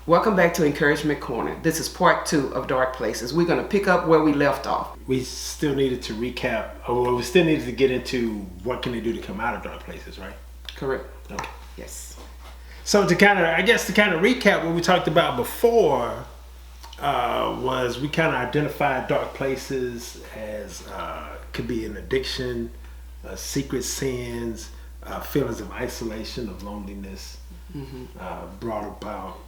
Welcome back to Encouragement Corner. This is part 2 of Dark Places. We're going to pick up where we left off. We still needed to recap, or we still needed to get into what can they do to come out of dark places, right? Correct. Okay. Yes. So to kind of recap what we talked about before, was we kind of identified dark places as could be an addiction, secret sins, feelings of isolation, of loneliness, brought about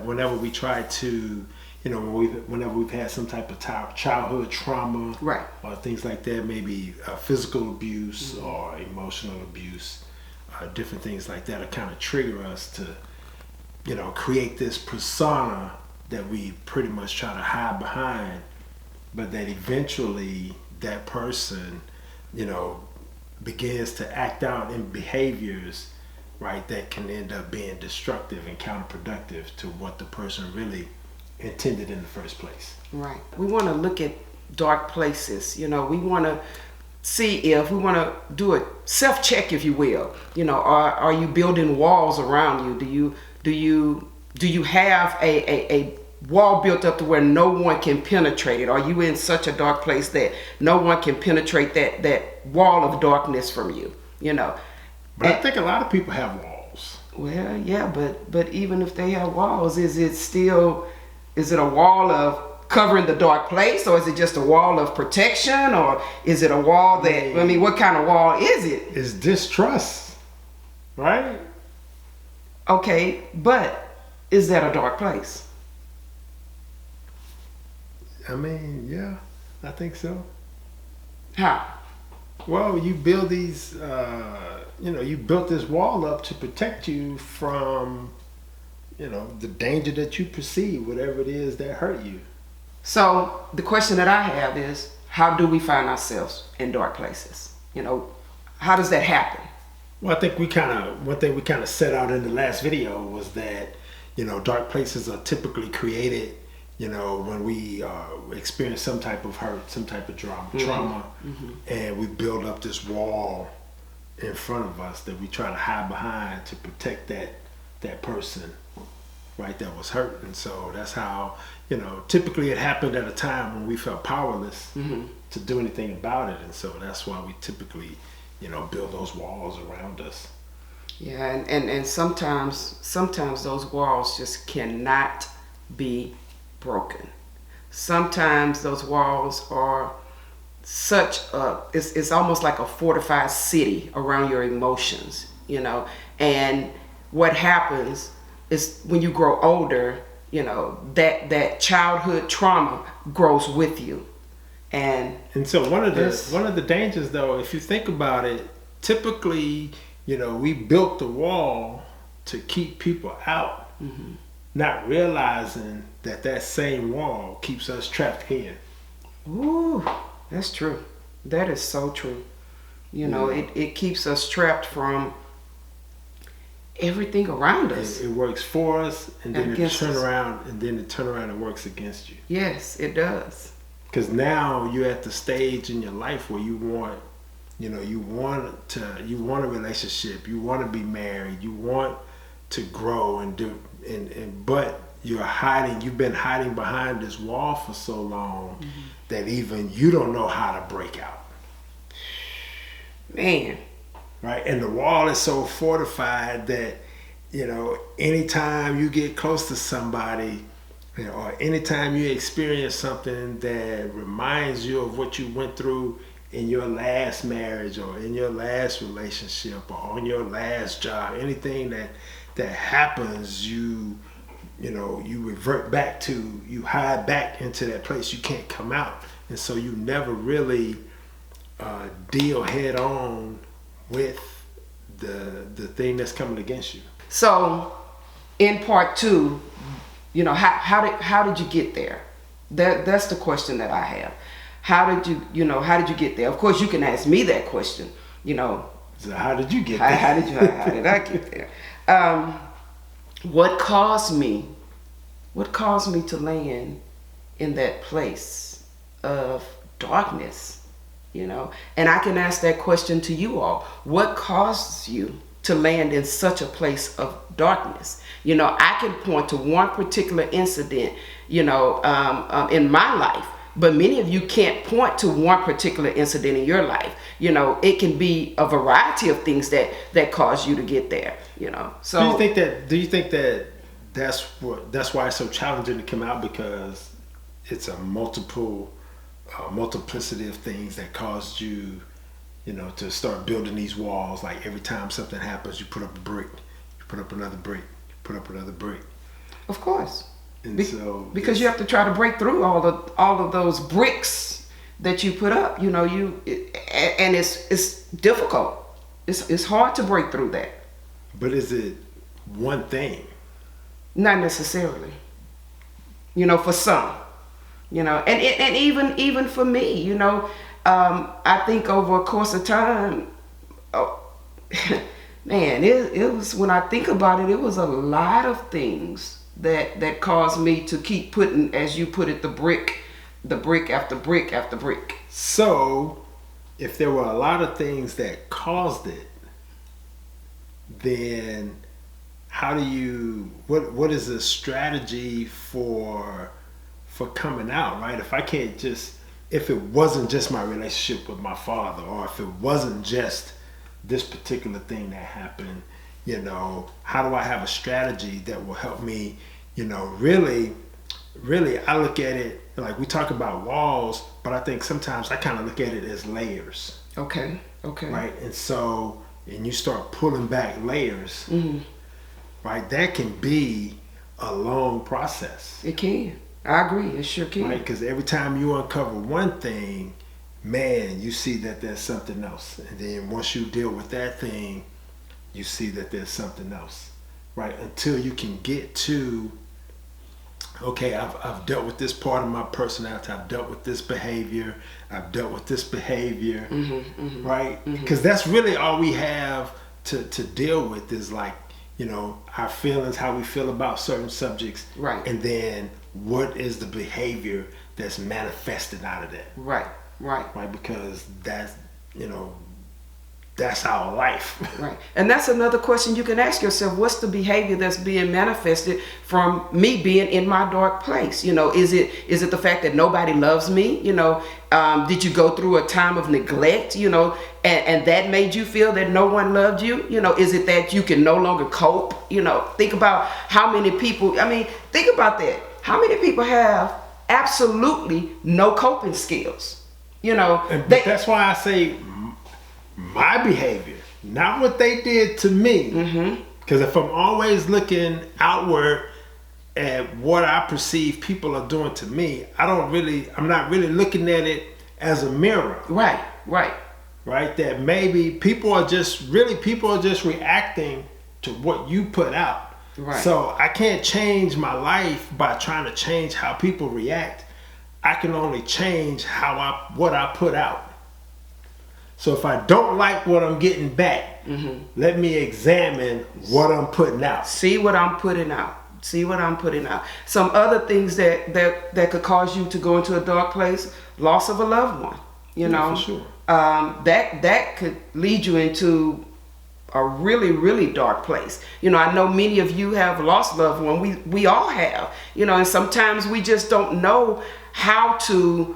whenever we try to, whenever we've had some type of childhood trauma, right, or things like that, maybe physical abuse or emotional abuse, different things like that, kind of trigger us to, create this persona that we pretty much try to hide behind, but that eventually that person, begins to act out in behaviors, right, that can end up being destructive and counterproductive to what the person really intended in the first place. Right. We want to look at dark places. We want to see if we want to do a self-check, if you will. Are you building walls around you? Do you have a wall built up to where no one can penetrate it? Are you in such a dark place that no one can penetrate that wall of darkness from you? But I think a lot of people have walls. Well, yeah, but even if they have walls, is it a wall of covering the dark place, or is it just a wall of protection, or is it a wall that, what kind of wall is it? It's distrust, right? Okay, but is that a dark place? Yeah, I think so. How? Well, you build these, you built this wall up to protect you from, the danger that you perceive, whatever it is that hurt you. So the question that I have is, how do we find ourselves in dark places? How does that happen? Well, I think one thing we kind of set out in the last video was that, dark places are typically created, when we experience some type of hurt, some type of trauma, and we build up this wall in front of us that we try to hide behind to protect that person, right, that was hurt. And so that's how, typically it happened at a time when we felt powerless to do anything about it. And so that's why we typically, build those walls around us. Yeah, and sometimes those walls just cannot be broken. Sometimes those walls are it's almost like a fortified city around your emotions, and what happens is when you grow older, that childhood trauma grows with you. And so one of the dangers, though, if you think about it, typically, we built the wall to keep people out, not realizing that same wall keeps us trapped in. Ooh, that's true. That is so true. It keeps us trapped from everything around us. It works for us, and then it turn around and works against you. Yes, it does. Because now you're at the stage in your life where you want a relationship, you want to be married, you want to grow but you've been hiding behind this wall for so long that even you don't know how to break out. Man. Right? And the wall is so fortified that, anytime you get close to somebody, or anytime you experience something that reminds you of what you went through in your last marriage or in your last relationship or on your last job, anything that happens, you revert back to, you hide back into that place. You can't come out. And so you never really deal head on with the thing that's coming against you. So, in part 2, you know, how did you get there? That's the question that I have. How did you get there? Of course, you can ask me that question. You know, so how did you get there? How did I get there? What caused me to land in that place of darkness? You know, and I can ask that question to you all. What caused you to land in such a place of darkness? You know, I can point to one particular incident, you know, in my life, but many of you can't point to one particular incident in your life. You know, it can be a variety of things that cause you to get there, you know. So do you think that that's why it's so challenging to come out, because it's a multiplicity of things that caused you, you know, to start building these walls. Like every time something happens, you put up a brick, you put up another brick, you put up another brick. Of course. And because you have to try to break through all of those bricks that you put up, you know, and it's difficult. It's hard to break through that. But is it one thing? Not necessarily. You know, for some, you know, and even for me, you know, I think over a course of time, man, it was, when I think about it, it was a lot of things that caused me to keep putting, as you put it, the brick after brick after brick. So, if there were a lot of things that caused it, then how do you, what is the strategy for coming out, right? If it wasn't just my relationship with my father, or if it wasn't just this particular thing that happened, you know, how do I have a strategy that will help me, you know, really, I look at it, like we talk about walls, but I think sometimes I kind of look at it as layers. Okay. Right? And you start pulling back layers, right? That can be a long process. It can. I agree. It sure can. Right? Because every time you uncover one thing, man, you see that there's something else. And then once you deal with that thing, you see that there's something else, right? Until you can get to, okay, I've dealt with this part of my personality. I've dealt with this behavior. I've dealt with this behavior, right? Because that's really all we have to deal with is, like, you know, our feelings, how we feel about certain subjects. Right. And then what is the behavior that's manifested out of that? Right. Because that's, you know, that's our life. Right. And that's another question you can ask yourself. What's the behavior that's being manifested from me being in my dark place? You know, is it the fact that nobody loves me? You know, did you go through a time of neglect, you know, and that made you feel that no one loved you? You know, is it that you can no longer cope? You know, think about how many people, think about that. How many people have absolutely no coping skills? You know, that's why I say my behavior, not what they did to me. Because if I'm always looking outward at what I perceive people are doing to me, I'm not really looking at it as a mirror. Right. That maybe people are just reacting to what you put out. Right. So I can't change my life by trying to change how people react. I can only change what I put out. So if I don't like what I'm getting back, let me examine what I'm putting out. See what I'm putting out. Some other things that could cause you to go into a dark place: loss of a loved one. You know, for sure. That could lead you into a really, really dark place. You know, I know many of you have lost loved one. We all have. You know, and sometimes we just don't know how to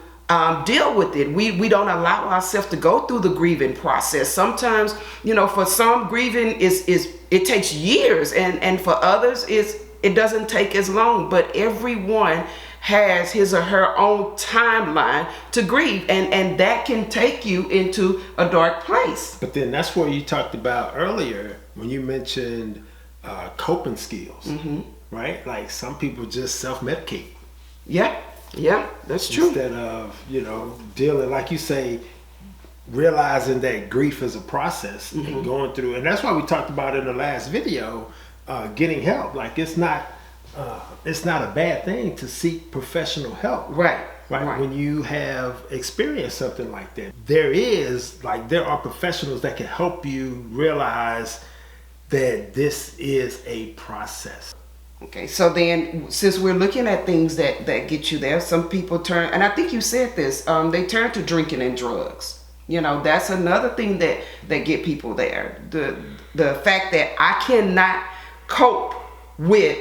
deal with it. We don't allow ourselves to go through the grieving process. Sometimes, you know, for some, grieving it takes years, and for others it doesn't take as long. But everyone has his or her own timeline to grieve, and that can take you into a dark place. But then that's what you talked about earlier when you mentioned coping skills, right? Like some people just self-medicate. Yeah, that's true. Instead of, you know, dealing, like you say, realizing that grief is a process and going through, and that's why we talked about in the last video, getting help. Like it's not a bad thing to seek professional help. Right. When you have experienced something like that, there are professionals that can help you realize that this is a process. Okay, so then since we're looking at things that get you there, some people turn, and I think you said this, they turn to drinking and drugs. You know, that's another thing that get people there. The fact that I cannot cope with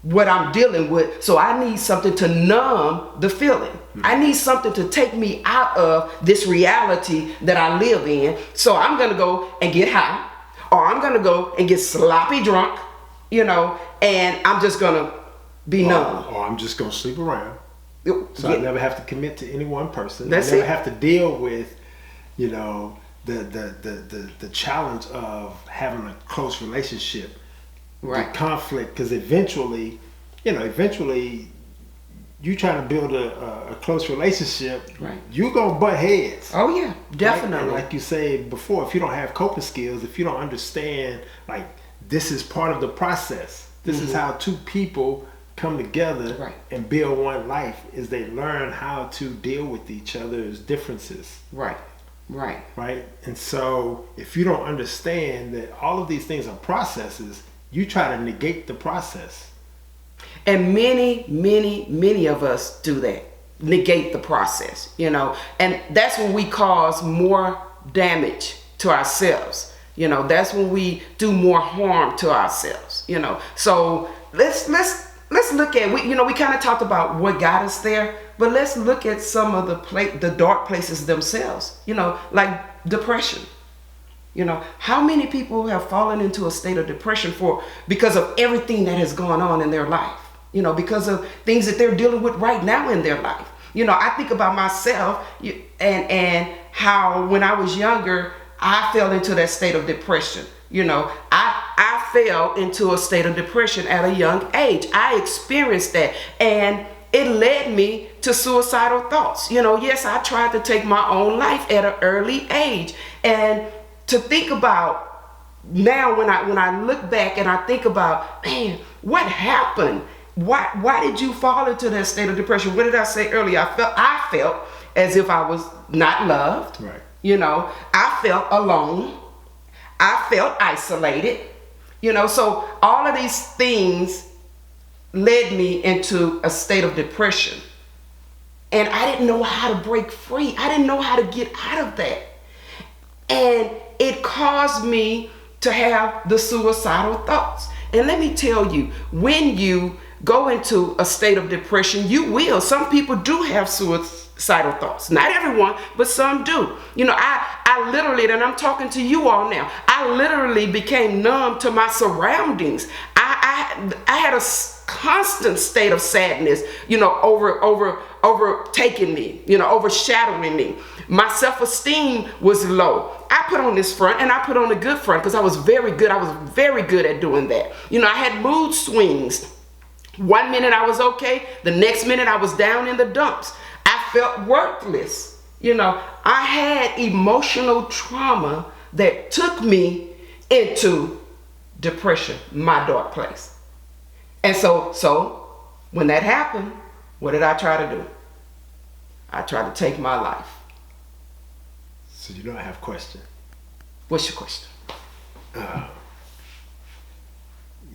what I'm dealing with, so I need something to numb the feeling. I need something to take me out of this reality that I live in. So I'm gonna go and get high, or I'm gonna go and get sloppy drunk, you know, and I'm just gonna be numb. Or I'm just gonna sleep around. So I never have to commit to any one person. That's I never it. have to deal with, you know, the challenge of having a close relationship. Right. The conflict, because eventually you try to build a close relationship, right, you're gonna butt heads. Oh yeah, definitely. Right? Like you said before, if you don't have coping skills, if you don't understand, like, this is part of the process, this is how two people come together and build one life, is they learn how to deal with each other's differences. Right. And so if you don't understand that all of these things are processes, you try to negate the process. And many of us do that. Negate the process, you know. And that's when we cause more damage to ourselves. You know, that's when we do more harm to ourselves, you know. So let's look at, we kind of talked about what got us there, but let's look at some of the dark places themselves, you know, like depression. You know, how many people have fallen into a state of depression because of everything that has gone on in their life? You know, because of things that they're dealing with right now in their life. You know, I think about myself and how when I was younger, I fell into that state of depression. You know, I fell into a state of depression at a young age. I experienced that, and it led me to suicidal thoughts. You know, yes, I tried to take my own life at an early age. And to think about now, when I look back and I think about, man, what happened? Why did you fall into that state of depression? What did I say earlier? I felt as if I was not loved. Right. You know, I felt alone. I felt isolated. You know, so all of these things led me into a state of depression. And I didn't know how to break free. I didn't know how to get out of that. And it caused me to have the suicidal thoughts. And let me tell you, when you go into a state of depression, you will. Some people do have suicidal thoughts. Not everyone, but some do. You know, I literally, and I'm talking to you all now, I literally became numb to my surroundings. I had a constant state of sadness, you know, overtaking me, you know, overshadowing me. My self-esteem was low. I put on this front, and I put on a good front because I was very good. I was very good at doing that. You know, I had mood swings. One minute I was okay. The next minute I was down in the dumps. I felt worthless. You know, I had emotional trauma that took me into depression, my dark place. And so when that happened, what did I try to do? I tried to take my life. So you don't have a question. What's your question?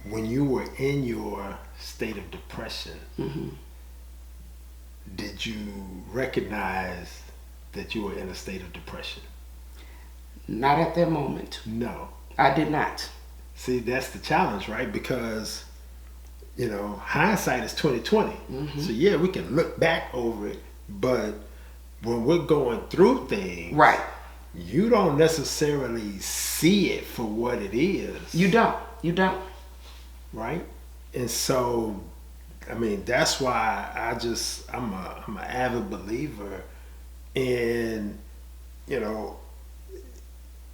When you were in your state of depression, did you recognize that you were in a state of depression? Not at that moment. No. I did not. See, that's the challenge, right? Because, you know, hindsight is 20/20. So yeah, we can look back over it, but when we're going through things, right, you don't necessarily see it for what it is. You don't. Right? And so, I mean, that's why I'm an avid believer in, you know,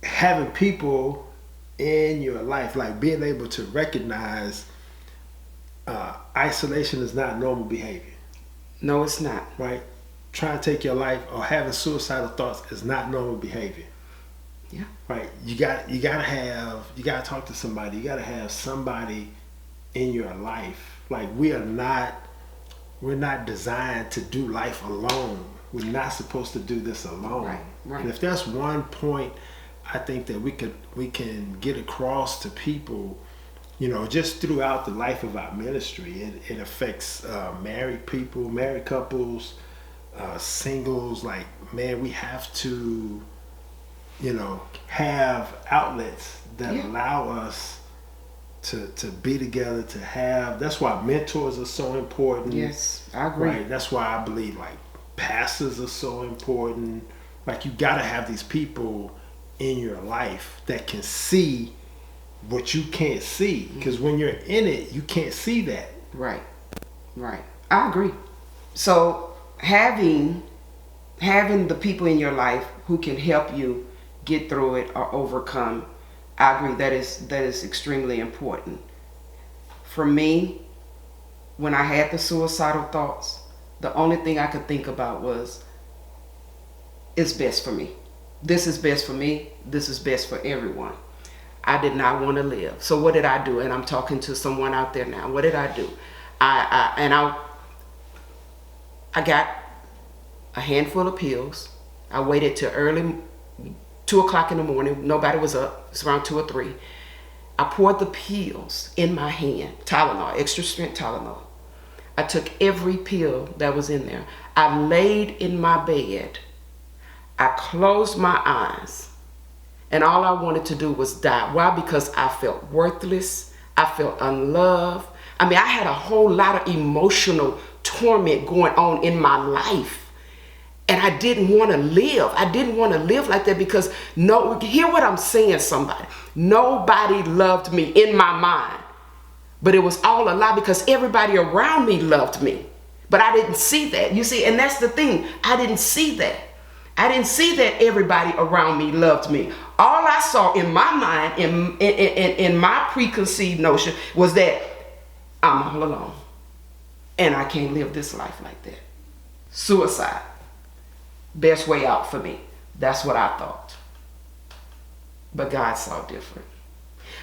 having people in your life, like being able to recognize isolation is not normal behavior. No, it's not. Right? trying to take your life or having suicidal thoughts is not normal behavior. Yeah. Right. You gotta talk to somebody. You gotta have somebody in your life. Like we're not designed to do life alone. We're not supposed to do this alone. Right. Right. And if that's one point I think that we can get across to people, just throughout the life of our ministry, it affects married people, married couples, singles. Like, man, we have to, have outlets that allow us to be together, to have. That's why mentors are so important. Yes, I agree. Right. That's why I believe like pastors are so important. Like you got to have these people in your life that can see what you can't see, because when you're in it, you can't see that. Right. I agree. So having the people in your life who can help you get through it or overcome, I agree, that is extremely important. For me, when I had the suicidal thoughts, the only thing I could think about was, it's best for me. This is best for me. This is best for everyone. I did not want to live. So what did I do? And I'm talking to someone out there now. What did I do? I got a handful of pills. I waited till early 2 o'clock in the morning. Nobody was up. It's around 2 or 3. I poured the pills in my hand. Tylenol, extra strength Tylenol. I took every pill that was in there. I laid in my bed. I closed my eyes, and all I wanted to do was die. Why? Because I felt worthless. I felt unloved. I mean, I had a whole lot of emotional torment going on in my life, and I didn't want to live. I didn't want to live like that because hear what I'm saying, somebody. Nobody loved me in my mind, but it was all a lie because everybody around me loved me, but I didn't see that. You see, and that's the thing. I didn't see that. I didn't see that everybody around me loved me. All I saw in my mind, in my preconceived notion, was that I'm all alone. And I can't live this life like that. Suicide. Best way out for me. That's what I thought. But God saw different.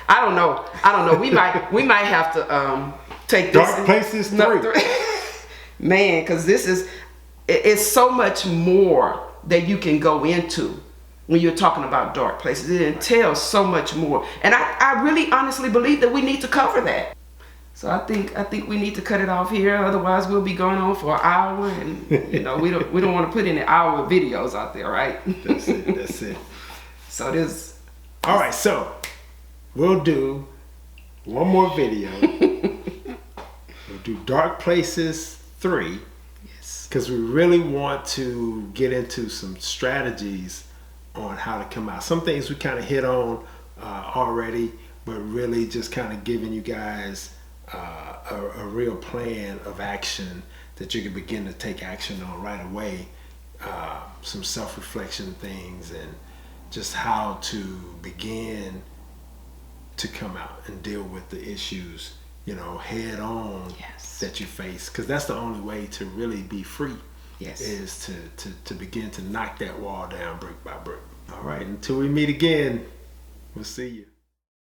I don't know. We might have to take this. Dark Places 3. Man, because it's so much more that you can go into when you're talking about dark places. It entails so much more. And I really honestly believe that we need to cover that. So I think we need to cut it off here. Otherwise we'll be going on for an hour, and we don't want to put any hour videos out there, right? That's it. So this. All right, so we'll do one more video. We'll do Dark Places 3. Because we really want to get into some strategies on how to come out. Some things we kind of hit on already, but really just kind of giving you guys a real plan of action that you can begin to take action on right away. Some self-reflection things and just how to begin to come out and deal with the issues, head on. Yes. That you face, because that's the only way to really be free. Yes. Is to begin to knock that wall down brick by brick. All right, until we meet again, we'll see you.